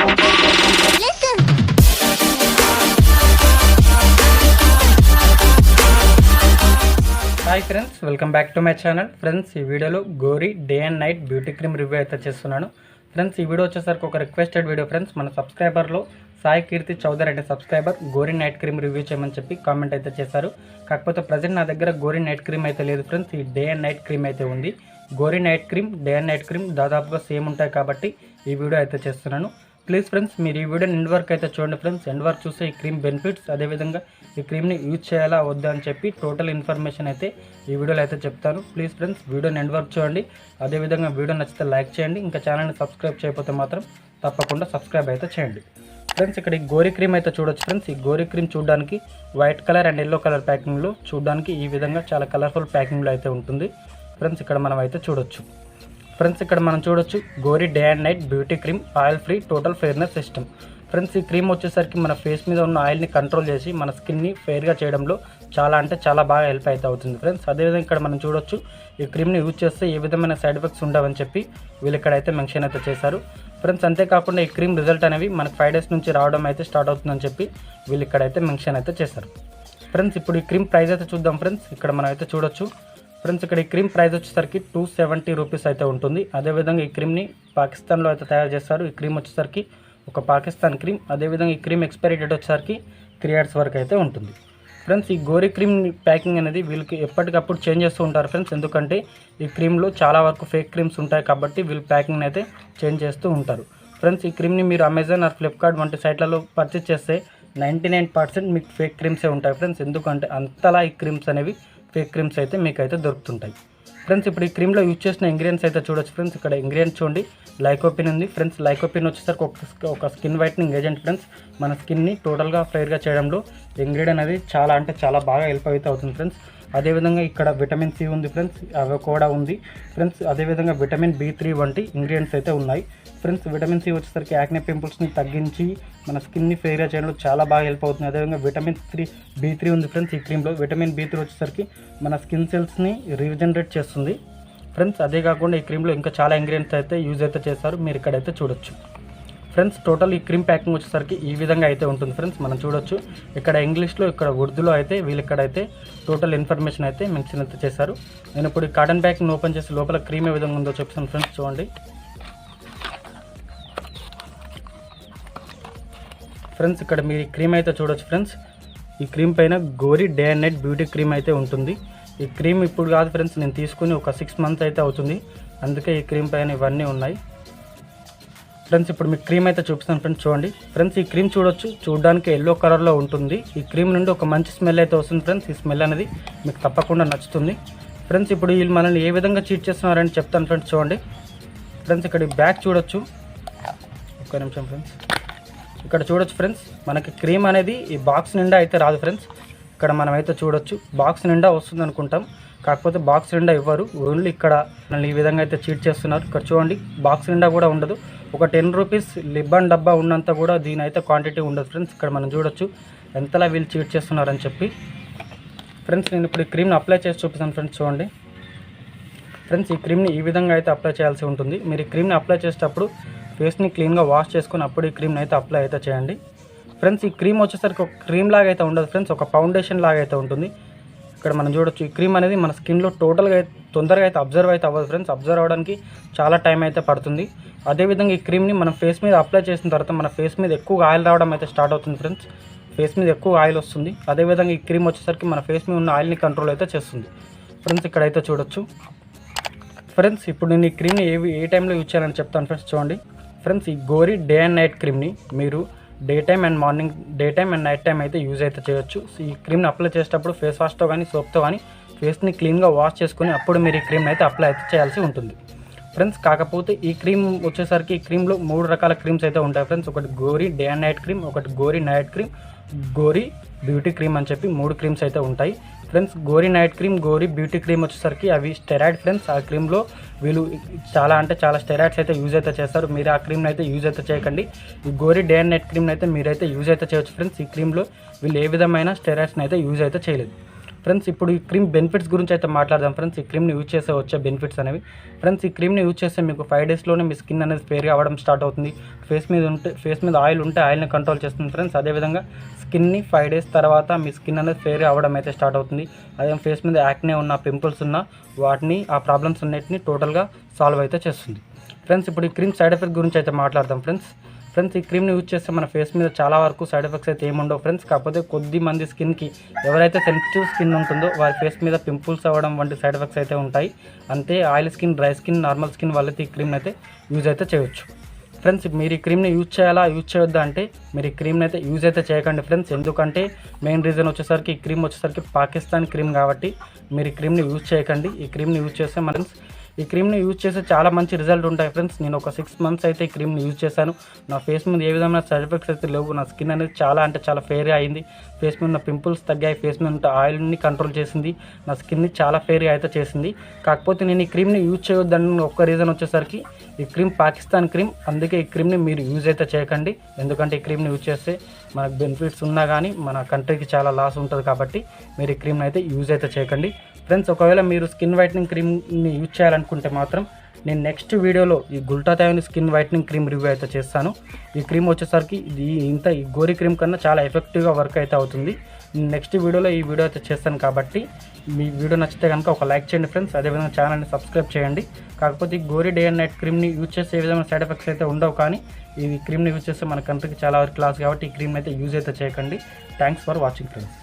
Hi friends, welcome back to my channel. Friends, ఈ వీడియోలో Goree day and night beauty cream review అయితే చేస్తున్నాను. Friends, ఈ వీడియో వచ్చేసరికి ఒక రిక్వెస్టెడ్ వీడియో. ఫ్రెండ్స్, మన సబ్స్క్రైబర్లో సాయి కీర్తి చౌదరి అనే subscriber Goree night cream review చేయమని చెప్పి కామెంట్ అయితే చేశారు. కాకపోతే ప్రజెంట్ నా దగ్గర గోరీ నైట్ క్రీమ్ అయితే లేదు ఫ్రెండ్స్. ఈ డే అండ్ నైట్ క్రీమ్ అయితే ఉంది. Goree night cream, day and night cream దాదాపుగా సేమ్ ఉంటాయి కాబట్టి ఈ వీడియో అయితే చేస్తున్నాను. ప్లీజ్ ఫ్రెండ్స్, మీరు ఈ వీడియోని ఎండ్ వరకు అయితే చూడండి ఫ్రెండ్స్. ఎండ్ వరకు చూస్తే ఈ క్రీమ్ బెనిఫిట్స్, అదేవిధంగా ఈ క్రీమ్ని యూజ్ చేయాలా వద్దా అని చెప్పి టోటల్ ఇన్ఫర్మేషన్ అయితే ఈ వీడియోలో అయితే చెప్తాను. ప్లీజ్ ఫ్రెండ్స్, వీడియోని ఎండ్ వరకు చూడండి. అదేవిధంగా వీడియో నచ్చితే లైక్ చేయండి. ఇంకా ఛానల్ని సబ్స్క్రైబ్ చేయకపోతే మాత్రం తప్పకుండా సబ్స్క్రైబ్ అయితే చేయండి. ఫ్రెండ్స్, ఇక్కడ ఈ గోరీ క్రీమ్ అయితే చూడొచ్చు ఫ్రెండ్స్. ఈ గోరీ క్రీమ్ చూడడానికి white colour and yellow colour ప్యాకింగ్లో, చూడడానికి ఈ విధంగా చాలా కలర్ఫుల్ ప్యాకింగ్లో అయితే ఉంటుంది ఫ్రెండ్స్. ఇక్కడ మనం అయితే చూడొచ్చు ఫ్రెండ్స్. ఇక్కడ మనం చూడొచ్చు Goree day and night beauty cream, oil free, total fairness system. Friends, ఈ క్రీమ్ వచ్చేసరికి మన ఫేస్ మీద ఉన్న ఆయిల్ని కంట్రోల్ చేసి మన స్కిన్ని ఫెయిర్గా చేయడంలో చాలా అంటే చాలా బాగా హెల్ప్ అయితే అవుతుంది ఫ్రెండ్స్. అదేవిధంగా ఇక్కడ మనం చూడొచ్చు ఈ క్రీమ్ని యూజ్ చేస్తే ఏ విధమైన సైడ్ ఎఫెక్ట్స్ ఉండవని చెప్పి వీళ్ళు ఇక్కడైతే మెన్షన్ అయితే చేశారు ఫ్రెండ్స్. అంతేకాకుండా ఈ క్రీమ్ రిజల్ట్ అనేవి మనకు 5 days నుంచి రావడం అయితే స్టార్ట్ అవుతుందని చెప్పి వీళ్ళు ఇక్కడైతే మెన్షన్ అయితే చేశారు ఫ్రెండ్స్. ఇప్పుడు ఈ క్రీమ్ ప్రైస్ అయితే చూద్దాం ఫ్రెండ్స్. ఇక్కడ మనం అయితే చూడొచ్చు ఫ్రెండ్స్. ఇక్కడ ఈ క్రీమ్ ప్రైస్ వచ్చేసరికి 270 రూపీస్ అయితే ఉంటుంది. అదేవిధంగా ఈ క్రీమ్ని పాకిస్తాన్లో అయితే తయారు చేస్తారు. ఈ క్రీమ్ వచ్చేసరికి ఒక పాకిస్తాన్ క్రీమ్. అదేవిధంగా ఈ క్రీమ్ ఎక్స్పైరీ డేట్ వచ్చేసరికి 3 years వరకు అయితే ఉంటుంది ఫ్రెండ్స్. ఈ గోరీ క్రీమ్ ప్యాకింగ్ అనేది వీళ్ళకి ఎప్పటికప్పుడు చేంజ్ చేస్తూ ఉంటారు ఫ్రెండ్స్. ఎందుకంటే ఈ క్రీమ్లో చాలా వరకు ఫేక్ క్రీమ్స్ ఉంటాయి కాబట్టి వీళ్ళు ప్యాకింగ్ అయితే చేంజ్ చేస్తూ ఉంటారు ఫ్రెండ్స్. ఈ క్రీమ్ని మీరు అమెజాన్ ఆర్ ఫ్లిప్కార్ట్ వంటి సైట్లలో పర్చేస్ చేస్తే 99% మీకు ఫేక్ క్రీమ్సే ఉంటాయి ఫ్రెండ్స్. ఎందుకంటే అంతలా ఈ క్రీమ్స్ అనేవి ఫేక్ క్రీమ్స్ అయితే మీకు అయితే దొరుకుతుంటాయి ఫ్రెండ్స్. ఇప్పుడు ఈ క్రీమ్లో యూజ్ చేసిన ఇంగ్రీడియంట్స్ అయితే చూడొచ్చు ఫ్రెండ్స్. ఇక్కడ ఇంగ్రీడియంట్స్ చూడండి, లైకోపిన్ ఉంది ఫ్రెండ్స్. లైకోపిన్ వచ్చేసరికి ఒక స్కిన్ వైట్నింగ్ ఏజెంట్ ఫ్రెండ్స్. మన స్కిన్ని టోటల్గా ఫెయిర్గా చేయడంలో ఇంగ్రీడియంట్ అనేది చాలా అంటే చాలా బాగా హెల్ప్ అయితే అవుతుంది ఫ్రెండ్స్. అదేవిధంగా ఇక్కడ విటమిన్ సి ఉంది ఫ్రెండ్స్, అవి కూడా ఉంది ఫ్రెండ్స్. అదేవిధంగా విటమిన్ B3 వంటి ఇంగ్రీడియంట్స్ అయితే ఉన్నాయి ఫ్రెండ్స్. విటమిన్ సి వచ్చేసరికి యాక్నే పింపుల్స్ని తగ్గించి మన స్కిన్ని ఫెయిర్గా చేయడంలో చాలా బాగా హెల్ప్ అవుతుంది. అదేవిధంగా విటమిన్ B3 ఉంది ఫ్రెండ్స్. ఈ క్రీమ్లో విటమిన్ B3 వచ్చేసరికి మన స్కిన్ సెల్స్ని రీజనరేట్ చేస్తుంది ఫ్రెండ్స్. అదే కాకుండా ఈ క్రీమ్లో ఇంకా చాలా ఇంగ్రీడియంట్స్ అయితే యూజ్ అయితే చేస్తారు, మీరు ఇక్కడైతే చూడొచ్చు ఫ్రెండ్స్. టోటల్ ఈ క్రీమ్ ప్యాకింగ్ వచ్చేసరికి ఈ విధంగా అయితే ఉంటుంది ఫ్రెండ్స్. మనం చూడొచ్చు ఇక్కడ ఇంగ్లీష్లో, ఇక్కడ ఉర్దూలో అయితే వీళ్ళు ఇక్కడైతే టోటల్ ఇన్ఫర్మేషన్ అయితే మెన్షన్ అయితే చేశారు. నేను ఇప్పుడు ఈ కాటన్ ప్యాకింగ్ ఓపెన్ చేసి లోపల క్రీమ్ ఏ విధంగా ఉందో చెప్తాను ఫ్రెండ్స్. చూడండి ఫ్రెండ్స్, ఇక్కడ మీరు ఈ క్రీమ్ అయితే చూడొచ్చు ఫ్రెండ్స్. ఈ క్రీమ్ పైన Goree day and night beauty cream అయితే ఉంటుంది. ఈ క్రీమ్ ఇప్పుడు కాదు ఫ్రెండ్స్, నేను తీసుకుని ఒక 6 months అయితే అవుతుంది. అందుకే ఈ క్రీమ్ పైన ఇవన్నీ ఉన్నాయి ఫ్రెండ్స్. ఇప్పుడు మీకు క్రీమ్ అయితే చూపిస్తాను ఫ్రెండ్స్. చూడండి ఫ్రెండ్స్, ఈ క్రీమ్ చూడొచ్చు, చూడడానికి ఎల్లో కలర్లో ఉంటుంది. ఈ క్రీమ్ నుండి ఒక మంచి స్మెల్ అయితే వస్తుంది ఫ్రెండ్స్. ఈ స్మెల్ అనేది మీకు తప్పకుండా నచ్చుతుంది ఫ్రెండ్స్. ఇప్పుడు వీళ్ళు మనల్ని ఏ విధంగా చీట్ చేస్తున్నారని చెప్తాను ఫ్రెండ్స్. చూడండి ఫ్రెండ్స్, ఇక్కడ ఈ బ్యాగ్ చూడొచ్చు. ఒక్క నిమిషం ఫ్రెండ్స్. ఇక్కడ చూడొచ్చు ఫ్రెండ్స్, మనకి క్రీమ్ అనేది ఈ బాక్స్ నిండా అయితే రాదు ఫ్రెండ్స్. ఇక్కడ మనం అయితే చూడొచ్చు, బాక్స్ నిండా వస్తుంది అనుకుంటాం, కాకపోతే బాక్స్ నిండా ఇవ్వరు. ఓన్లీ ఇక్కడ మనల్ని ఈ విధంగా అయితే చీట్ చేస్తున్నారు. ఇక్కడ చూడండి, బాక్స్ నిండా కూడా ఉండదు. ఒక 10 రూపీస్ లిబ్బన్ డబ్బా ఉన్నంత కూడా దీని అయితే క్వాంటిటీ ఉండదు ఫ్రెండ్స్. ఇక్కడ మనం చూడొచ్చు ఎంతలా వీళ్ళు చీట్ చేస్తున్నారని చెప్పి ఫ్రెండ్స్. నేను ఇప్పుడు ఈ క్రీమ్ని అప్లై చేసి చూపిస్తాను ఫ్రెండ్స్. చూడండి ఫ్రెండ్స్, ఈ క్రీమ్ని ఈ విధంగా అయితే అప్లై చేయాల్సి ఉంటుంది. మీరు ఈ క్రీమ్ని అప్లై చేసేటప్పుడు ఫేస్ని క్లీన్గా వాష్ చేసుకుని అప్పుడు ఈ క్రీమ్ని అయితే అప్లై అయితే చేయండి ఫ్రెండ్స్. ఈ క్రీమ్ వచ్చేసరికి ఒక క్రీమ్ లాగా అయితే ఉండదు ఫ్రెండ్స్, ఒక ఫౌండేషన్ లాగా అయితే ఉంటుంది. ఇక్కడ మనం చూడొచ్చు, ఈ క్రీమ్ అనేది మన స్కిన్లో టోటల్గా తొందరగా అయితే అబ్జర్వ్ అయితే అవ్వదు ఫ్రెండ్స్. అబ్జర్వ్ అవ్వడానికి చాలా టైం అయితే పడుతుంది. అదేవిధంగా ఈ క్రీమ్ని మనం ఫేస్ మీద అప్లై చేసిన తర్వాత మన ఫేస్ మీద ఎక్కువగా ఆయిల్ రావడం అయితే స్టార్ట్ అవుతుంది ఫ్రెండ్స్. ఫేస్ మీద ఎక్కువ ఆయిల్ వస్తుంది. అదేవిధంగా ఈ క్రీమ్ వచ్చేసరికి మన ఫేస్ మీద ఉన్న ఆయిల్ని కంట్రోల్ అయితే చేస్తుంది ఫ్రెండ్స్. ఇక్కడైతే చూడొచ్చు ఫ్రెండ్స్. ఇప్పుడు నేను ఈ క్రీమ్ని ఏ టైంలో యూజ్ చేయాలని చెప్తాను ఫ్రెండ్స్. చూడండి ఫ్రెండ్స్, ఈ గోరీ డే అండ్ నైట్ క్రీమ్ని మీరు day time and night time అయితే యూజ్ అయితే చేయొచ్చు. ఈ క్రీమ్ని అప్లై చేసేటప్పుడు ఫేస్ వాష్తో కానీ సోప్తో కానీ ఫేస్ని క్లీన్గా వాష్ చేసుకొని అప్పుడు మీరు ఈ క్రీమ్ని అయితే అప్లై అయితే చేయాల్సి ఉంటుంది ఫ్రెండ్స్. కాకపోతే ఈ క్రీమ్ వచ్చేసరికి ఈ క్రీమ్లో 3 రకాల క్రీమ్స్ అయితే ఉంటాయి ఫ్రెండ్స్. ఒకటి Goree day and night cream, ఒకటి Goree night cream, Goree beauty cream అని చెప్పి 3 క్రీమ్స్ అయితే ఉంటాయి friends. Goree night cream, Goree beauty cream వచ్చేసరికి అవి స్టెరాయిడ్ ఫ్రెండ్స్. ఆ క్రీమ్లో వీళ్ళు చాలా అంటే చాలా స్టెరాయిడ్స్ అయితే యూజ్ అయితే చేస్తారు. మీరు ఆ క్రీమ్ని అయితే యూజ్ అయితే చేయకండి. ఈ గోరీ డే అండ్ నైట్ క్రీమ్ని అయితే మీరైతే యూజ్ అయితే చేయొచ్చు ఫ్రెండ్స్. ఈ క్రీమ్లో వీళ్ళు ఏ విధమైన స్టెరాయిడ్స్ని అయితే యూజ్ అయితే చేయలేదు ఫ్రెండ్స్ ఇప్పుడు ఈ క్రీమ్ బెనిఫిట్స్ గురించి అయితే మాట్లాడదాం ఫ్రెండ్స్. ఈ క్రీమ్ని యూజ్ చేస్తే వచ్చే బెనిఫిట్స్ అనేవి ఫ్రెండ్స్. ఈ క్రీమ్ని యూజ్ చేస్తే మీకు 5 డేస్లోనే మీ స్కిన్ అనేది ఫేర్గా అవ్వడం స్టార్ట్ అవుతుంది. ఫేస్ మీద ఆయిల్ ఉంటే ఆయిల్ని కంట్రోల్ చేస్తుంది ఫ్రెండ్స్. అదేవిధంగా స్కిన్ని 5 డేస్ తర్వాత మీ స్కిన్ అనేది ఫేర్గా అవ్వడం అయితే స్టార్ట్ అవుతుంది. అదే ఫేస్ మీద యాక్నే ఉన్న పింపుల్స్ ఉన్న వాటిని ఆ ప్రాబ్లమ్స్ అన్నిటిని టోటల్గా సాల్వ్ అయితే చేస్తుంది ఫ్రెండ్స్. ఇప్పుడు ఈ క్రీమ్ సైడ్ ఎఫెక్ట్ గురించి అయితే మాట్లాడదాం ఫ్రెండ్స్. ఈ క్రీమ్ని యూజ్ చేస్తే మన ఫేస్ మీద చాలా వరకు సైడ్ ఎఫెక్ట్స్ అయితే ఏముండవు ఫ్రెండ్స్. కాకపోతే కొద్ది మంది స్కిన్కి ఎవరైతే సెన్సిటివ్ స్కిన్ ఉంటుందో వారి ఫేస్ మీద పింపుల్స్ అవ్వడం వంటి సైడ్ ఎఫెక్ట్స్ అయితే ఉంటాయి. అంతే oil skin, dry skin, normal skin వాళ్ళైతే ఈ క్రీమ్ని అయితే యూజ్ అయితే చేయొచ్చు ఫ్రెండ్స్. మీరు ఈ క్రీమ్ని యూజ్ చేయాలా యూజ్ చేయొద్దా అంటే మీరు ఈ క్రీమ్ని అయితే యూజ్ అయితే చేయకండి ఫ్రెండ్స్. ఎందుకంటే మెయిన్ రీజన్ వచ్చేసరికి ఈ క్రీమ్ వచ్చేసరికి పాకిస్తాన్ క్రీమ్ కాబట్టి మీరు ఈ క్రీమ్ని యూజ్ చేయకండి. ఈ క్రీమ్ని యూజ్ చేస్తే మన ఈ క్రీమ్ని యూజ్ చేస్తే చాలా మంచి రిజల్ట్ ఉంటాయి ఫ్రెండ్స్. నేను ఒక 6 మంత్స్ అయితే ఈ క్రీమ్ని యూజ్ చేశాను. నా ఫేస్ మీద ఏ విధమైన సైడ్ ఎఫెక్ట్స్ అయితే లేవు. నా స్కిన్ అనేది చాలా అంటే చాలా ఫేర్గా అయింది. ఫేస్ మీద ఉన్న పింపుల్స్ తగ్గాయి. ఫేస్ మీద ఉన్న ఆయిల్ని కంట్రోల్ చేసింది. నా స్కిన్ని చాలా ఫేర్గా అయితే చేసింది. కాకపోతే నేను ఈ క్రీమ్ని యూజ్ చేయొద్దని ఒక్క రీజన్ వచ్చేసరికి ఈ క్రీమ్ పాకిస్తాన్ క్రీమ్. అందుకే ఈ క్రీమ్ని మీరు యూజ్ అయితే చేయకండి. ఎందుకంటే ఈ క్రీమ్ని యూజ్ చేస్తే మనకు బెనిఫిట్స్ ఉన్నా కానీ మన కంట్రీకి చాలా లాస్ ఉంటుంది కాబట్టి మీరు ఈ క్రీమ్ని అయితే యూజ్ అయితే చేయకండి ఫ్రెండ్స్. ఒకవేళ మీరు స్కిన్ వైట్నింగ్ క్రీమ్ని యూజ్ చేయాలనుకుంటే మాత్రం నేను నెక్స్ట్ వీడియోలో ఈ గుల్టాథయోని స్కిన్ వైట్నింగ్ క్రీమ్ రివ్యూ అయితే చేస్తాను. ఈ క్రీమ్ వచ్చేసరికి ఈ గోరీ క్రీమ్ కన్నా చాలా ఎఫెక్టివ్గా వర్క్ అయితే అవుతుంది. నెక్స్ట్ వీడియోలో ఈ వీడియో అయితే చేస్తాను కాబట్టి మీ వీడియో నచ్చితే కనుక ఒక లైక్ చేయండి ఫ్రెండ్స్. అదేవిధంగా ఛానల్ని సబ్స్క్రైబ్ చేయండి. కాకపోతే ఈ గోరీ డే అండ్ నైట్ క్రీమ్ని యూజ్ చేసే ఏ విధమైన సైడ్ ఎఫెక్ట్స్ అయితే ఉండవు. కానీ ఈ క్రీమ్ని యూజ్ చేస్తే మన కంట్రీకి చాలా వరకు క్లాస్ కాబట్టి ఈ క్రీమ్ అయితే యూజ్ అయితే చేయకండి. Thanks for watching friends.